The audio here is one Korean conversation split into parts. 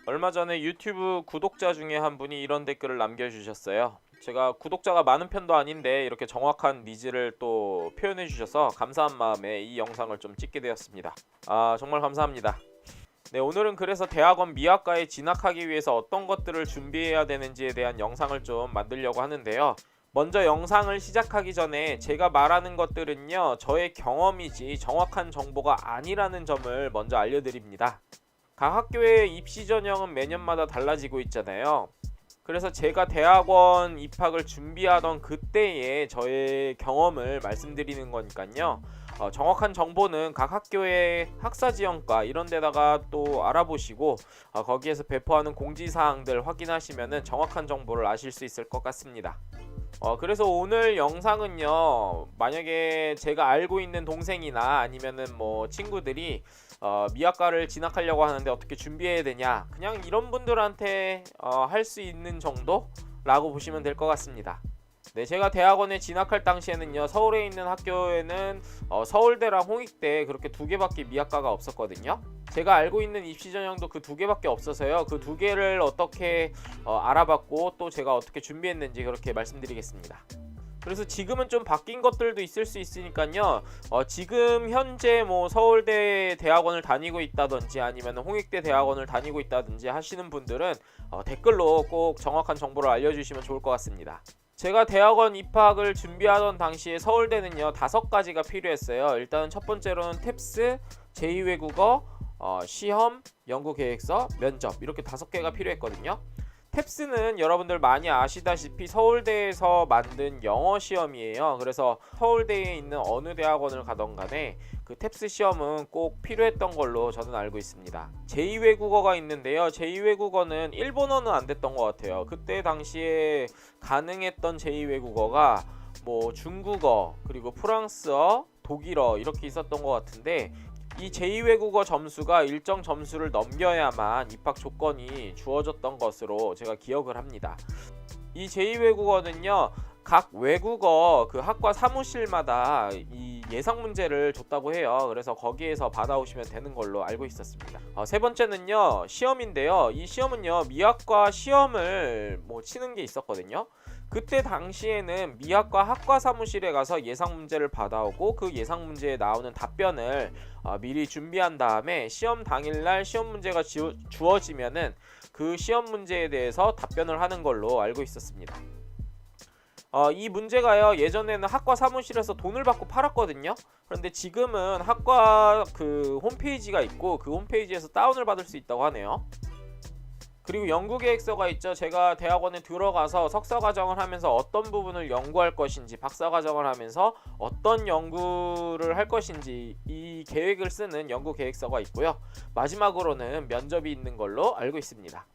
얼마 전에 유튜브 구독자 중에 한 분이 이런 댓글을 남겨주셨어요. 제가 구독자가 많은 편도 아닌데 이렇게 정확한 니즈를 또 표현해 주셔서 감사한 마음에 이 영상을 좀 찍게 되었습니다. 정말 감사합니다. 네, 오늘은 그래서 대학원 미학과에 진학하기 위해서 어떤 것들을 준비해야 되는지에 대한 영상을 좀 만들려고 하는데요. 먼저 영상을 시작하기 전에 제가 말하는 것들은요, 저의 경험이지 정확한 정보가 아니라는 점을 먼저 알려드립니다. 각 학교의 입시 전형은 매년마다 달라지고 있잖아요. 그래서 제가 대학원 입학을 준비하던 그때의 저의 경험을 말씀드리는 거니까요. 정확한 정보는 각 학교의 학사지원과 이런 데다가 또 알아보시고 거기에서 배포하는 공지사항들 확인하시면 정확한 정보를 아실 수 있을 것 같습니다. 그래서 오늘 영상은요, 만약에 제가 알고 있는 동생이나 아니면은 뭐 친구들이 미학과를 진학하려고 하는데 어떻게 준비해야 되냐, 그냥 이런 분들한테 할 수 있는 정도라고 보시면 될 것 같습니다. 네, 제가 대학원에 진학할 당시에는요, 서울에 있는 학교에는 서울대랑 홍익대 그렇게 두 개밖에 미학과가 없었거든요. 제가 알고 있는 입시 전형도 그 두 개밖에 없어서요, 그 두 개를 어떻게 알아봤고 또 제가 어떻게 준비했는지 그렇게 말씀드리겠습니다. 그래서 지금은 좀 바뀐 것들도 있을 수 있으니까요, 지금 현재 뭐 서울대 대학원을 다니고 있다든지 아니면 홍익대 대학원을 다니고 있다든지 하시는 분들은 댓글로 꼭 정확한 정보를 알려주시면 좋을 것 같습니다. 제가 대학원 입학을 준비하던 당시에 서울대는요, 5가지가 필요했어요. 일단은 첫 번째로는 탭스, 제2외국어, 시험, 연구계획서, 면접, 이렇게 5개가 필요했거든요. 탭스는 여러분들 많이 아시다시피 서울대에서 만든 영어 시험이에요. 그래서 서울대에 있는 어느 대학원을 가던 간에 그 탭스 시험은 꼭 필요했던 걸로 저는 알고 있습니다. 제2외국어가 있는데요, 제2외국어는 일본어는 안 됐던 것 같아요. 그때 당시에 가능했던 제2외국어가 뭐 중국어, 그리고 프랑스어, 독일어 이렇게 있었던 것 같은데, 이 제2외국어 점수가 일정 점수를 넘겨야만 입학 조건이 주어졌던 것으로 제가 기억을 합니다. 이 제2외국어는요, 각 외국어 그 학과 사무실마다 이 예상 문제를 줬다고 해요. 그래서 거기에서 받아오시면 되는 걸로 알고 있었습니다. 세 번째는요, 시험인데요. 이 시험은요, 미학과 시험을 뭐 치는 게 있었거든요. 그때 당시에는 미학과 학과 사무실에 가서 예상 문제를 받아오고 그 예상 문제에 나오는 답변을 미리 준비한 다음에 시험 당일날 시험 문제가 주어지면은 그 시험 문제에 대해서 답변을 하는 걸로 알고 있었습니다. 이 문제가요, 예전에는 학과 사무실에서 돈을 받고 팔았거든요. 그런데 지금은 학과 그 홈페이지가 있고 그 홈페이지에서 다운을 받을 수 있다고 하네요. 그리고 연구계획서가 있죠. 제가 대학원에 들어가서 석사과정을 하면서 어떤 부분을 연구할 것인지, 박사과정을 하면서 어떤 연구를 할 것인지 이 계획을 쓰는 연구계획서가 있고요. 마지막으로는 면접이 있는 걸로 알고 있습니다.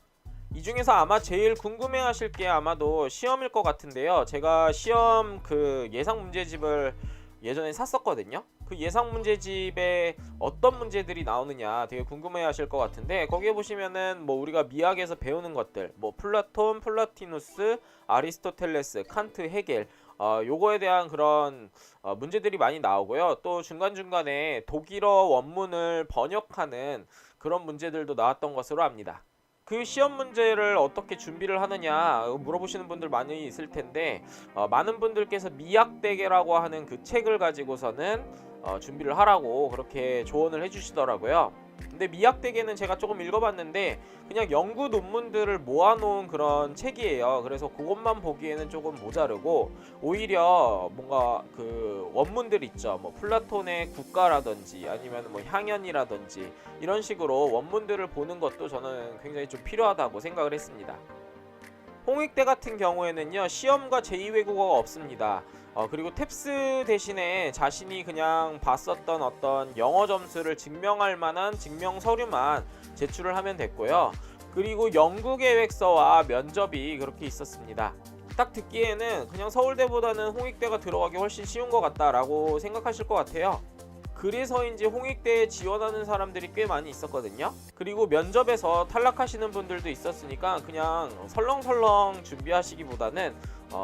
이 중에서 아마 제일 궁금해하실 게 아마도 시험일 것 같은데요. 제가 시험 그 예상 문제집을 예전에 샀었거든요. 그 예상 문제집에 어떤 문제들이 나오느냐 되게 궁금해하실 것 같은데, 거기에 보시면은 뭐 우리가 미학에서 배우는 것들, 뭐 플라톤, 플라티누스, 아리스토텔레스, 칸트, 헤겔, 요거에 대한 그런 문제들이 많이 나오고요. 또 중간중간에 독일어 원문을 번역하는 그런 문제들도 나왔던 것으로 압니다. 그 시험 문제를 어떻게 준비를 하느냐 물어보시는 분들 많이 있을 텐데, 많은 분들께서 미학대계라고 하는 그 책을 가지고서는 준비를 하라고 그렇게 조언을 해주시더라고요. 근데 미학대계는 제가 조금 읽어봤는데 그냥 연구 논문들을 모아놓은 그런 책이에요. 그래서 그것만 보기에는 조금 모자르고, 오히려 뭔가 그 원문들 있죠, 뭐 플라톤의 국가라든지 아니면 뭐 향연이라든지 이런 식으로 원문들을 보는 것도 저는 굉장히 좀 필요하다고 생각을 했습니다. 홍익대 같은 경우에는요, 시험과 제2외국어가 없습니다. 그리고 탭스 대신에 자신이 그냥 봤었던 어떤 영어 점수를 증명할 만한 증명 서류만 제출을 하면 됐고요. 그리고 연구계획서와 면접이 그렇게 있었습니다. 딱 듣기에는 그냥 서울대보다는 홍익대가 들어가기 훨씬 쉬운 것 같다라고 생각하실 것 같아요. 그래서인지 홍익대에 지원하는 사람들이 꽤 많이 있었거든요. 그리고 면접에서 탈락하시는 분들도 있었으니까 그냥 설렁설렁 준비하시기보다는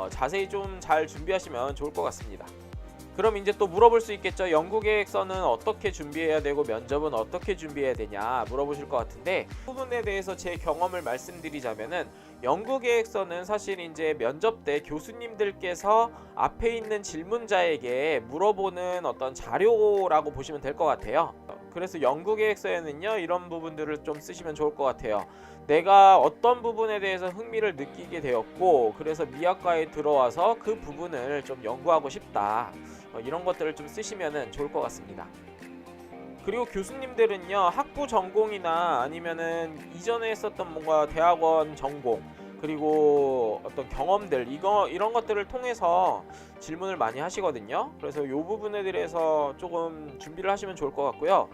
자세히 좀 잘 준비하시면 좋을 것 같습니다. 그럼 이제 또 물어볼 수 있겠죠. 연구 계획서는 어떻게 준비해야 되고 면접은 어떻게 준비해야 되냐 물어보실 것 같은데, 그 부분에 대해서 제 경험을 말씀드리자면은, 연구 계획서는 사실 이제 면접 때 교수님들께서 앞에 있는 질문자에게 물어보는 어떤 자료라고 보시면 될 것 같아요. 그래서 연구 계획서에는요, 이런 부분들을 좀 쓰시면 좋을 것 같아요. 내가 어떤 부분에 대해서 흥미를 느끼게 되었고, 그래서 미학과에 들어와서 그 부분을 좀 연구하고 싶다, 이런 것들을 좀 쓰시면 좋을 것 같습니다. 그리고 교수님들은요, 학부 전공이나 아니면은 이전에 했었던 뭔가 대학원 전공, 그리고 어떤 경험들, 이런 것들을 통해서 질문을 많이 하시거든요. 그래서 이 부분에 대해서 조금 준비를 하시면 좋을 것 같고요.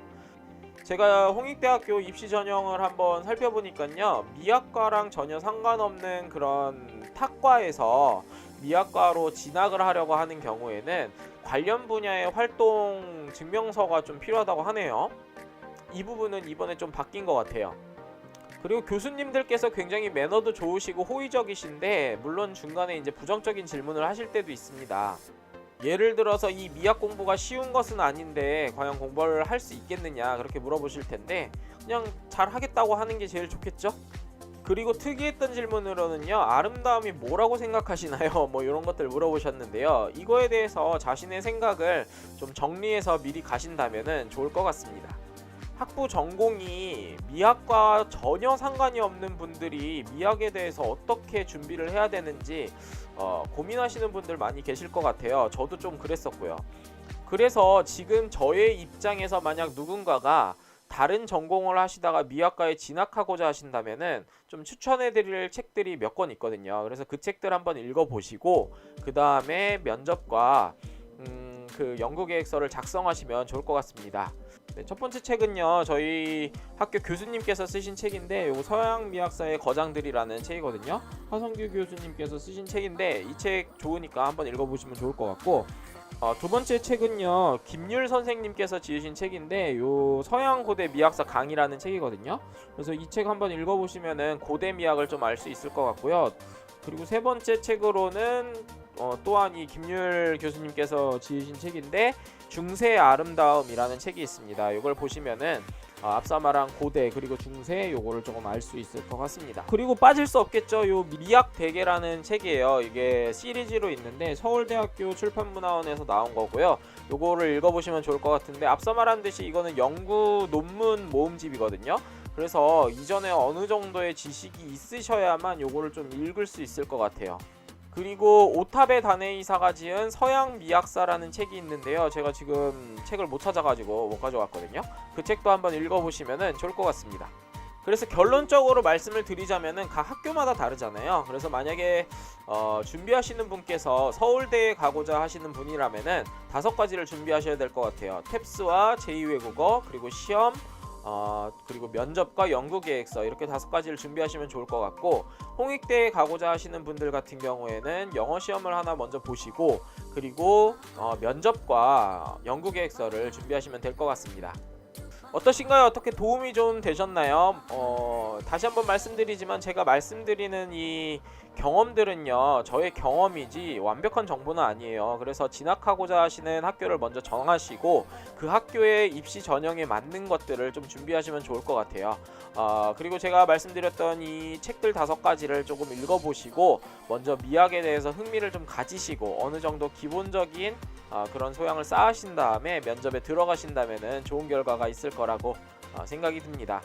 제가 홍익대학교 입시 전형을 한번 살펴보니까요, 미학과랑 전혀 상관없는 그런 탁과에서 미학과로 진학을 하려고 하는 경우에는 관련 분야의 활동 증명서가 좀 필요하다고 하네요. 이 부분은 이번에 좀 바뀐 것 같아요. 그리고 교수님들께서 굉장히 매너도 좋으시고 호의적이신데, 물론 중간에 이제 부정적인 질문을 하실 때도 있습니다. 예를 들어서 이 미학 공부가 쉬운 것은 아닌데 과연 공부를 할 수 있겠느냐, 그렇게 물어보실 텐데, 그냥 잘 하겠다고 하는 게 제일 좋겠죠? 그리고 특이했던 질문으로는요, 아름다움이 뭐라고 생각하시나요? 뭐 이런 것들 물어보셨는데요. 이거에 대해서 자신의 생각을 좀 정리해서 미리 가신다면 좋을 것 같습니다. 학부 전공이 미학과 전혀 상관이 없는 분들이 미학에 대해서 어떻게 준비를 해야 되는지 고민하시는 분들 많이 계실 것 같아요. 저도 좀 그랬었고요. 그래서 지금 저의 입장에서 만약 누군가가 다른 전공을 하시다가 미학과에 진학하고자 하신다면은 좀 추천해드릴 책들이 몇 권 있거든요. 그래서 그 책들 한번 읽어보시고, 그 다음에 면접과 그 연구계획서를 작성하시면 좋을 것 같습니다. 네, 첫 번째 책은요, 저희 학교 교수님께서 쓰신 책인데, 요거 서양미학사의 거장들이라는 책이거든요. 하성규 교수님께서 쓰신 책인데, 이 책 좋으니까 한번 읽어보시면 좋을 것 같고, 두 번째 책은요, 김율 선생님께서 지으신 책인데, 요 서양고대 미학사 강의라는 책이거든요. 그래서 이 책 한번 읽어보시면은 고대 미학을 좀 알 수 있을 것 같고요. 그리고 세 번째 책으로는 또한 이 김율 교수님께서 지으신 책인데, 중세의 아름다움이라는 책이 있습니다. 이걸 보시면은 앞서 말한 고대 그리고 중세, 요거를 조금 알 수 있을 것 같습니다. 그리고 빠질 수 없겠죠, 요 미학 대계라는 책이에요. 이게 시리즈로 있는데 서울대학교 출판문화원에서 나온 거고요. 요거를 읽어보시면 좋을 것 같은데, 앞서 말한 듯이 이거는 연구 논문 모음집이거든요. 그래서 이전에 어느 정도의 지식이 있으셔야만 요거를 좀 읽을 수 있을 것 같아요. 그리고 오타베 다네이사가 지은 서양 미학사라는 책이 있는데요. 제가 지금 책을 못 찾아가지고 못 가져왔거든요. 그 책도 한번 읽어보시면 좋을 것 같습니다. 그래서 결론적으로 말씀을 드리자면은 각 학교마다 다르잖아요. 그래서 만약에 준비하시는 분께서 서울대에 가고자 하시는 분이라면은 5가지를 준비하셔야 될 것 같아요. 탭스와 제2외국어, 그리고 시험, 그리고 면접과 연구계획서, 이렇게 5가지를 준비하시면 좋을 것 같고, 홍익대에 가고자 하시는 분들 같은 경우에는 영어 시험을 하나 먼저 보시고, 그리고 면접과 연구계획서를 준비하시면 될 것 같습니다. 어떠신가요? 어떻게 도움이 좀 되셨나요? 다시 한번 말씀드리지만, 제가 말씀드리는 이 경험들은요, 저의 경험이지 완벽한 정보는 아니에요. 그래서 진학하고자 하시는 학교를 먼저 정하시고, 그 학교의 입시 전형에 맞는 것들을 좀 준비하시면 좋을 것 같아요. 그리고 제가 말씀드렸던 이 책들 5가지를 조금 읽어보시고, 먼저 미학에 대해서 흥미를 좀 가지시고, 어느 정도 기본적인 그런 소양을 쌓으신 다음에 면접에 들어가신다면 좋은 결과가 있을 거라고 생각이 듭니다.